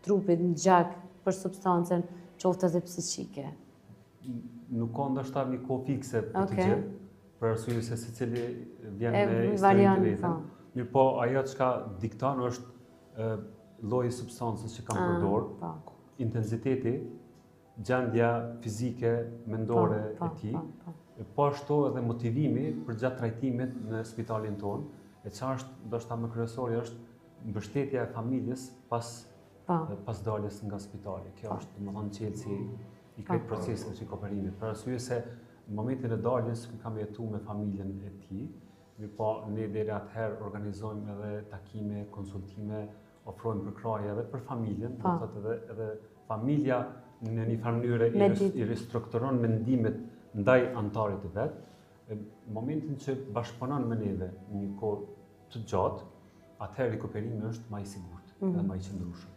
trupit, në gjak, për substancën, qoftë edhe psiqike. Nuk ka ndoshta një kohë fikse për të gjë, për arsye se secili vjen me historinë të vetën. Mirë po, ajo çka dikton është lloji i substancës që kam përdor, intensiteti, gjendja fizike, mendore e tij, po ashtu edhe motivimi për gjatë trajtimit në spitalin tonë, e çfarë është ndoshta më kryesore është mbështetja e familjes pas daljes nga spitali. Kjo është domethënë qelësi i këtij procesi të rikuperimit. Për arsye se në momentin e daljes kam jetuar me familjen e tij, po ne deri atëherë organizojmë edhe takime, konsultime, ofrojmë përkraje edhe për familjen, do thotë edhe familja në një farë mënyrë i ristrukturon mendimet ndaj antarit të vet. Në momentin që bashkëpunon me neve një kohë të gjatë, atëherë rikuperimi është më i sigurt dhe më i qëndrueshëm.